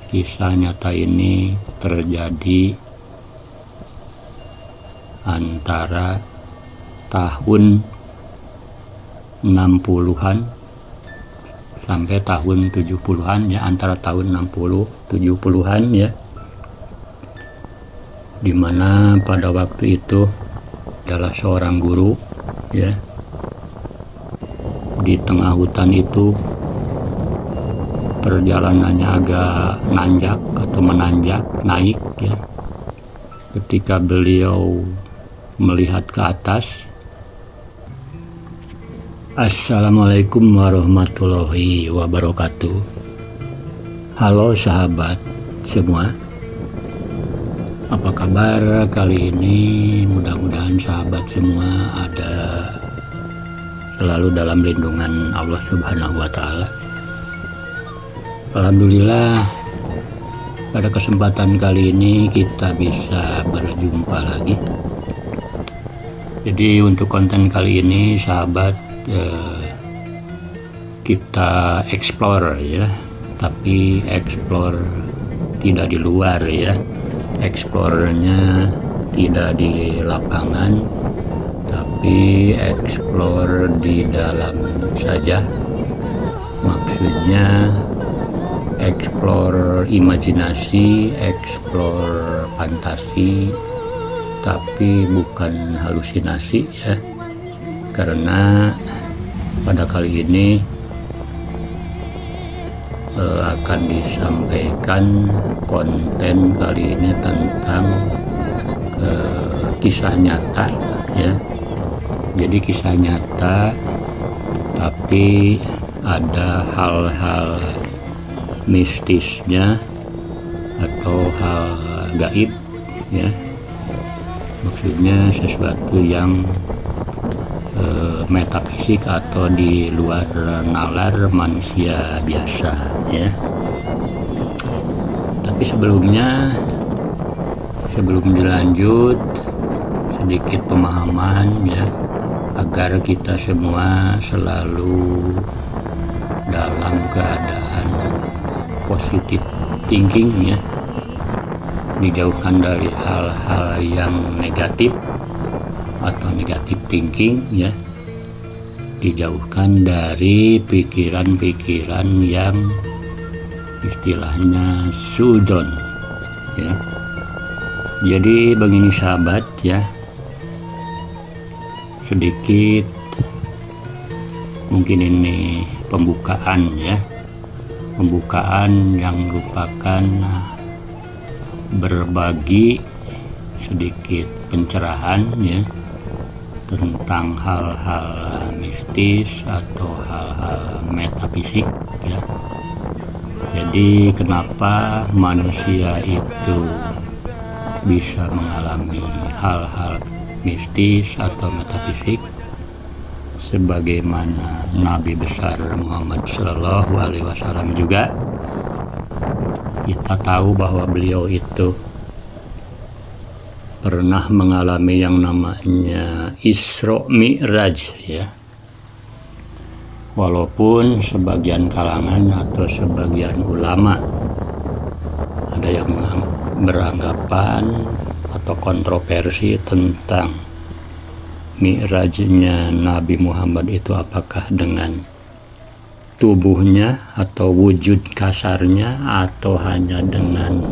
Kisah nyata ini terjadi antara tahun 60-an sampai tahun 70-an ya, antara tahun 60 70-an ya, dimana pada waktu itu adalah seorang guru ya. Di tengah hutan itu perjalanannya agak nanjak atau menanjak naik ya. Ketika beliau melihat ke atas, Assalamualaikum warahmatullahi wabarakatuh. Halo sahabat semua, apa kabar kali ini? Mudah-mudahan sahabat semua ada selalu dalam lindungan Allah Subhanahu wa Ta'ala. Alhamdulillah, pada kesempatan kali ini kita bisa berjumpa lagi. Jadi untuk konten kali ini sahabat, kita explore ya, tapi explore tidak di luar ya, explore-nya tidak di lapangan, tapi explore di dalam saja. Maksudnya explore imajinasi, explore fantasi, tapi bukan halusinasi ya. Karena pada kali ini akan disampaikan konten kali ini tentang kisah nyata ya. Jadi kisah nyata, tapi ada hal-hal mistisnya atau hal gaib ya. Maksudnya sesuatu yang metafisik atau di luar nalar manusia biasa ya. Tapi sebelum dilanjut, sedikit pemahaman ya, agar kita semua selalu dalam keadaan positif thinking ya, dijauhkan dari hal-hal yang negatif atau negatif thinking ya, dijauhkan dari pikiran-pikiran yang istilahnya suudzon ya. Jadi begini sahabat ya, sedikit mungkin ini pembukaan ya, pembukaan yang merupakan berbagi sedikit pencerahan ya tentang hal-hal mistis atau hal-hal metafisik ya. Jadi kenapa manusia itu bisa mengalami hal-hal mistis atau metafisik, sebagaimana Nabi besar Muhammad Shallallahu Alaihi Wasallam juga kita tahu bahwa beliau itu pernah mengalami yang namanya Isra Mi'raj ya. Walaupun sebagian kalangan atau sebagian ulama ada yang beranggapan atau kontroversi tentang Mi'rajnya Nabi Muhammad itu apakah dengan tubuhnya atau wujud kasarnya atau hanya dengan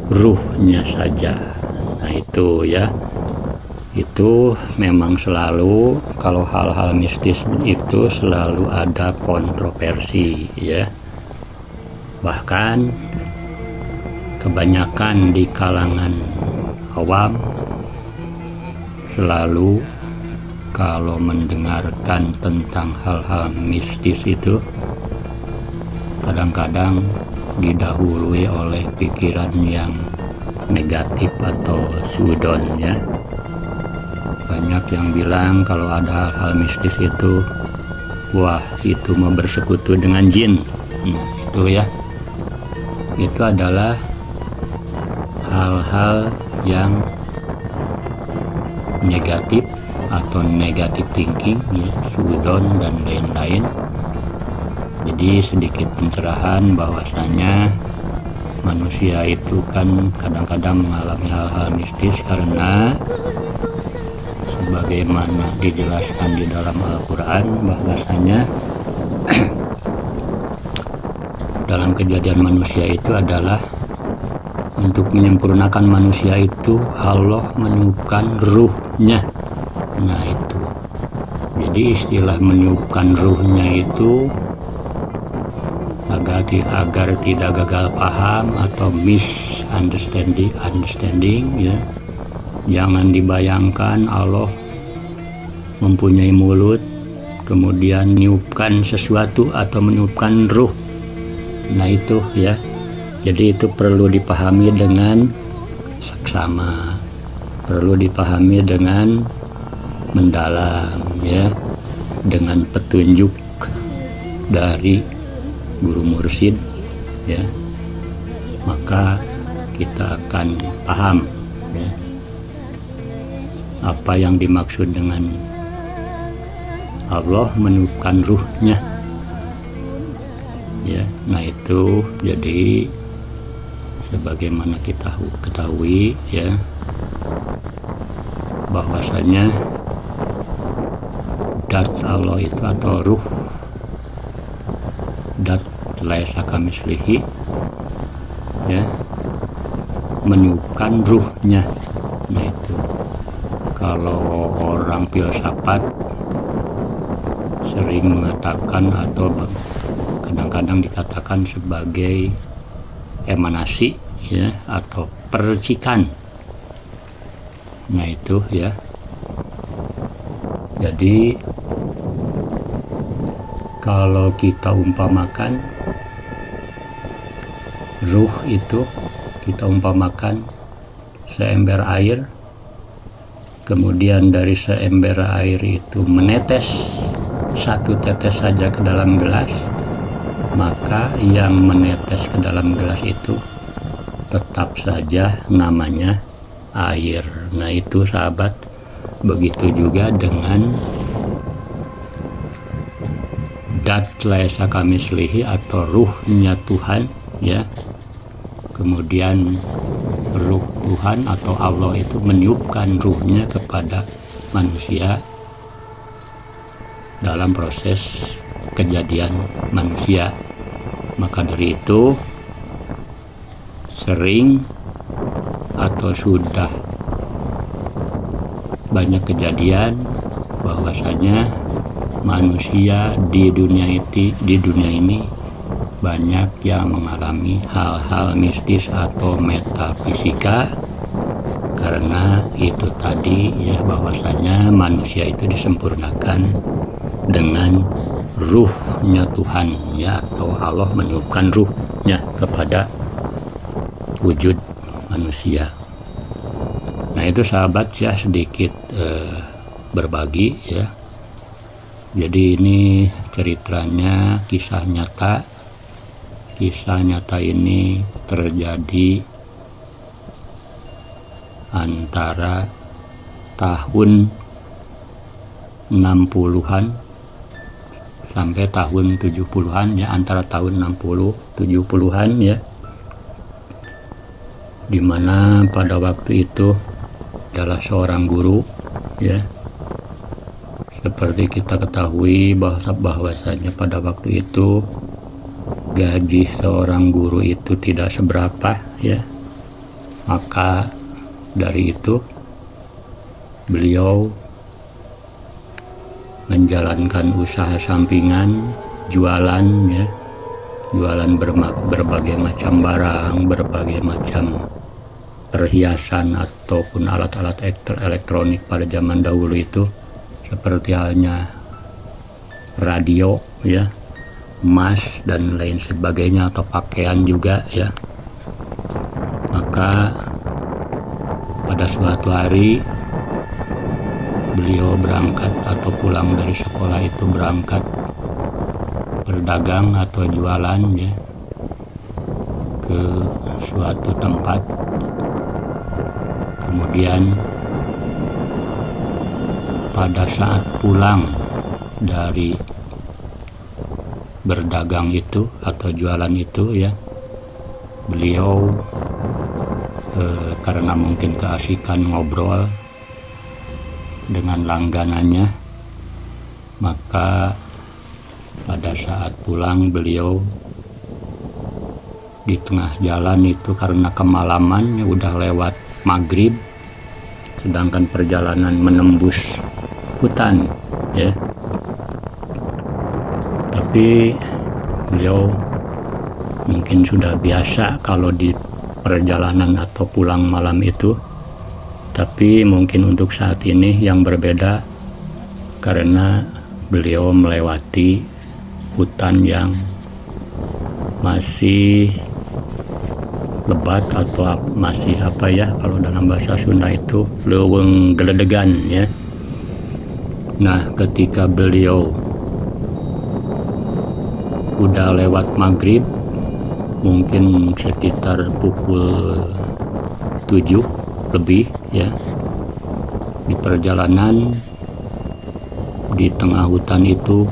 ruhnya saja. Nah itu ya, itu memang selalu kalau hal-hal mistis itu selalu ada kontroversi ya. Bahkan kebanyakan di kalangan awam selalu kalau mendengarkan tentang hal-hal mistis itu kadang-kadang didahului oleh pikiran yang negatif atau suudzon ya. Banyak yang bilang kalau ada hal-hal mistis itu, wah itu mau bersekutu dengan jin. Itu ya, itu adalah hal-hal yang negatif atau negatif thinking ya, suudzon dan lain-lain. Jadi sedikit pencerahan bahwasanya manusia itu kan kadang-kadang mengalami hal-hal mistis karena sebagaimana dijelaskan di dalam Al-Quran bahwasanya dalam kejadian manusia itu adalah untuk menyempurnakan manusia itu Allah meniupkan ruhnya. Nah itu, jadi istilah meniupkan ruhnya itu agar tidak gagal paham atau misunderstanding ya. Jangan dibayangkan Allah mempunyai mulut kemudian meniupkan sesuatu atau meniupkan ruh. Nah itu ya, jadi itu perlu dipahami dengan saksama, perlu dipahami dengan mendalam ya, dengan petunjuk dari guru mursyid ya, maka kita akan paham ya, apa yang dimaksud dengan Allah meniupkan ruhnya ya. Nah itu jadi sebagaimana kita ketahui ya, bahwasanya dat Allah itu atau ruh, dat laisa kamislihi ya, meniupkan ruhnya. Nah itu kalau orang filsafat sering mengatakan atau kadang-kadang dikatakan sebagai emanasi ya, atau percikan. Nah itu ya, jadi kalau kita umpamakan ruh itu, kita umpamakan seember air, kemudian dari seember air itu menetes satu tetes saja ke dalam gelas, maka yang menetes ke dalam gelas itu tetap saja namanya air. Nah itu sahabat, begitu juga dengan dat laisa kamislihi atau ruhnya Tuhan ya, kemudian ruh Tuhan atau Allah itu meniupkan ruhnya kepada manusia dalam proses kejadian manusia. Maka dari itu sering atau sudah banyak kejadian bahwasanya manusia di dunia ini banyak yang mengalami hal-hal mistis atau metafisika, karena itu tadi ya, bahwasanya manusia itu disempurnakan dengan ruhnya Tuhan ya, atau Allah meniupkan ruhnya kepada wujud manusia. Nah itu sahabat ya, sedikit berbagi ya. Jadi ini ceritanya kisah nyata. Kisah nyata ini terjadi antara tahun 60-an sampai tahun 70-an ya, antara tahun 60-70-an ya, dimana pada waktu itu adalah seorang guru ya. Seperti kita ketahui bahwasanya pada waktu itu gaji seorang guru itu tidak seberapa ya, maka dari itu beliau menjalankan usaha sampingan, jualan ya, jualan berbagai macam barang, berbagai macam perhiasan ataupun alat-alat elektronik pada zaman dahulu itu, seperti halnya radio ya, emas dan lain sebagainya, atau pakaian juga ya. Maka pada suatu hari beliau berangkat atau pulang dari sekolah itu berangkat berdagang atau jualan ya, ke suatu tempat. Kemudian pada saat pulang dari berdagang itu atau jualan itu ya, beliau karena mungkin keasikan ngobrol dengan langganannya, maka pada saat pulang beliau di tengah jalan itu karena kemalaman udah lewat maghrib, sedangkan perjalanan menembus hutan ya. Tapi beliau mungkin sudah biasa kalau di perjalanan atau pulang malam itu, tapi mungkin untuk saat ini yang berbeda karena beliau melewati hutan yang masih lebat atau masih apa ya, kalau dalam bahasa Sunda itu leuweung geledegan ya. Nah, ketika beliau udah lewat maghrib, mungkin sekitar pukul 7 lebih ya, di perjalanan di tengah hutan itu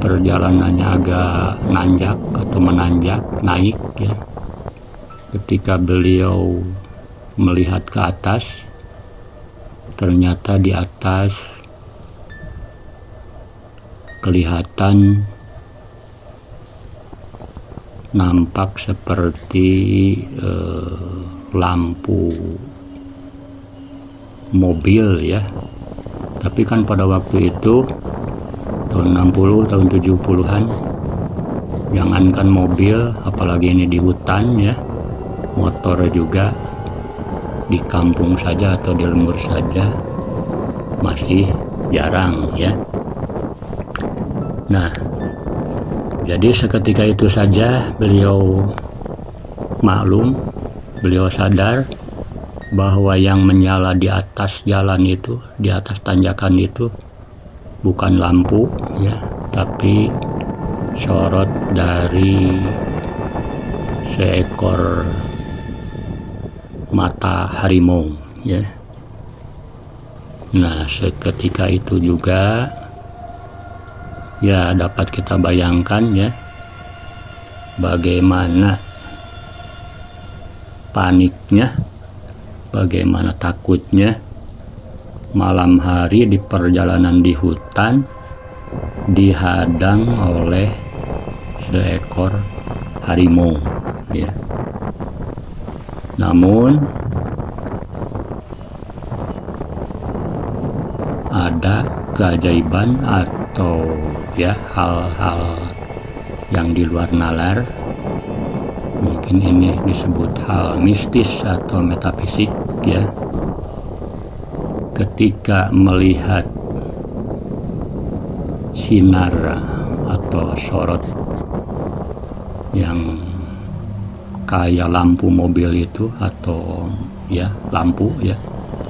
perjalanannya agak nanjak atau menanjak naik ya. Ketika beliau melihat ke atas, ternyata di atas kelihatan nampak seperti lampu mobil ya. Tapi kan pada waktu itu tahun 60, tahun 70-an, jangankan mobil, apalagi ini di hutan ya, motor juga di kampung saja atau di lembur saja masih jarang ya. Nah, jadi seketika itu saja beliau maklum, beliau sadar bahwa yang menyala di atas jalan itu, di atas tanjakan itu bukan lampu ya, tapi sorot dari seekor mata harimau ya. Nah, seketika itu juga ya dapat kita bayangkan ya, bagaimana paniknya, bagaimana takutnya malam hari di perjalanan di hutan dihadang oleh seekor harimau ya. Namun ada keajaiban atau ya hal-hal yang di luar nalar, mungkin ini disebut hal mistis atau metafisik ya. Ketika melihat sinar atau sorot yang kayak lampu mobil itu atau ya lampu ya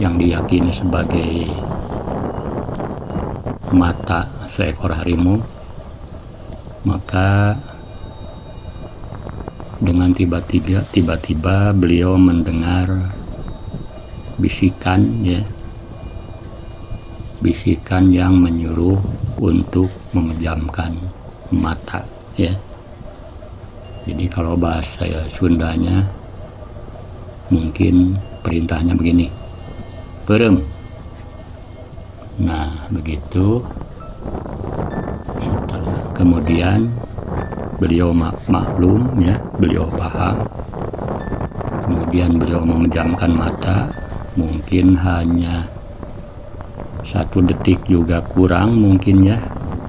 yang diyakini sebagai mata seekor harimau, maka dengan tiba-tiba beliau mendengar bisikan ya, bisikan yang menyuruh untuk memejamkan mata ya. Jadi kalau bahasa ya Sundanya mungkin perintahnya begini, berem. Nah begitu, setelah kemudian beliau maklum ya, beliau paham, kemudian beliau memejamkan mata, mungkin hanya 1 detik juga kurang mungkin ya.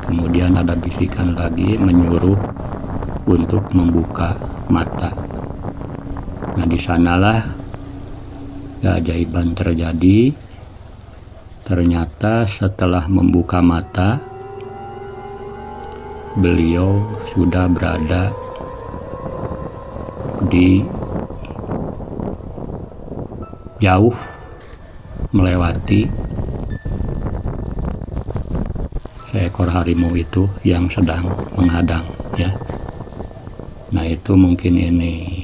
Kemudian ada bisikan lagi menyuruh untuk membuka mata. Nah di sanalah keajaiban terjadi. Ternyata setelah membuka mata, beliau sudah berada di jauh melewati seekor harimau itu yang sedang menghadang ya. Nah itu mungkin ini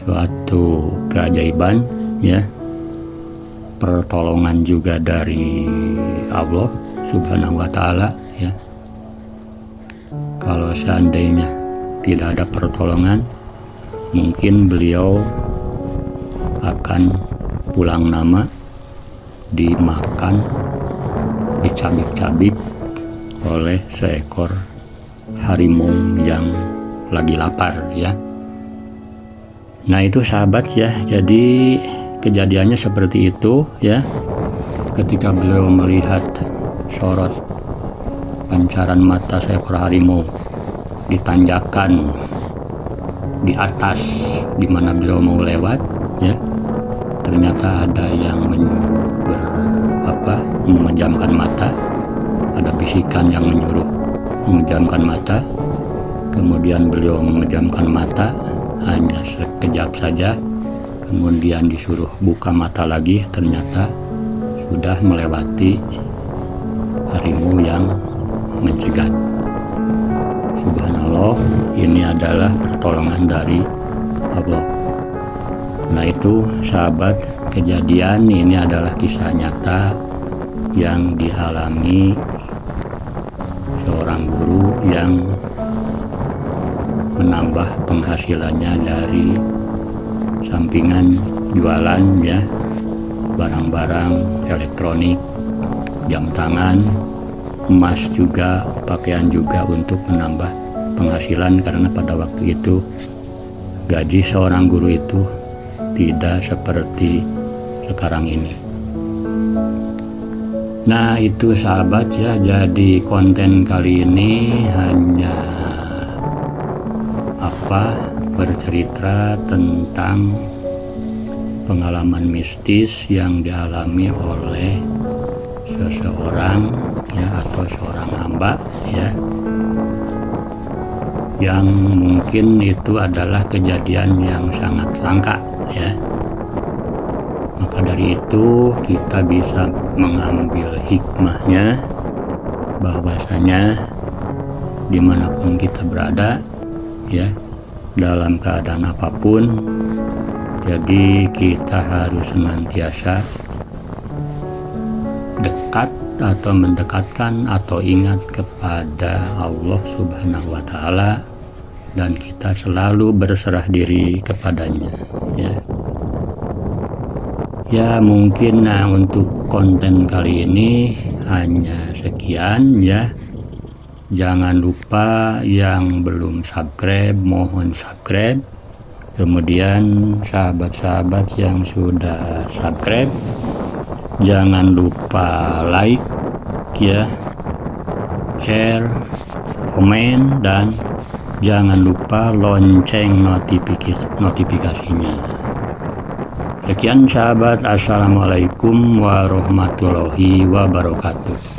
suatu keajaiban ya, pertolongan juga dari Allah Subhanahu wa Ta'ala ya. Kalau seandainya tidak ada pertolongan, mungkin beliau akan pulang nama, dimakan, dicabik-cabik oleh seekor harimau yang lagi lapar ya. Nah itu sahabat ya, jadi kejadiannya seperti itu ya. Ketika beliau melihat sorot pancaran mata seekor harimau ditanjakan di atas di mana beliau mau lewat ya, ternyata ada yang menyuruh memejamkan mata, ada bisikan yang menyuruh memejamkan mata. Kemudian beliau memejamkan mata hanya sekejap saja, kemudian disuruh buka mata lagi, ternyata sudah melewati harimau yang mencegat. Subhanallah, ini adalah pertolongan dari Allah. Nah itu sahabat, kejadian ini adalah kisah nyata yang dialami seorang guru yang menambah penghasilannya dari sampingan jualan ya, barang-barang elektronik, jam tangan, emas juga, pakaian juga, untuk menambah penghasilan, karena pada waktu itu gaji seorang guru itu tidak seperti sekarang ini. Nah itu sahabat ya, jadi konten kali ini hanya bercerita tentang pengalaman mistis yang dialami oleh seseorang ya, atau seorang hamba ya, yang mungkin itu adalah kejadian yang sangat langka ya. Maka dari itu kita bisa mengambil hikmahnya, bahwasanya dimanapun kita berada ya, dalam keadaan apapun, jadi kita harus senantiasa dekat atau mendekatkan atau ingat kepada Allah Subhanahu wa Ta'ala, dan kita selalu berserah diri kepadanya ya. Ya mungkin untuk konten kali ini hanya sekian ya. Jangan lupa yang belum subscribe, mohon subscribe. Kemudian sahabat-sahabat yang sudah subscribe, jangan lupa like ya, share, komen, dan jangan lupa lonceng notifikasinya. Sekian sahabat, assalamualaikum warahmatullahi wabarakatuh.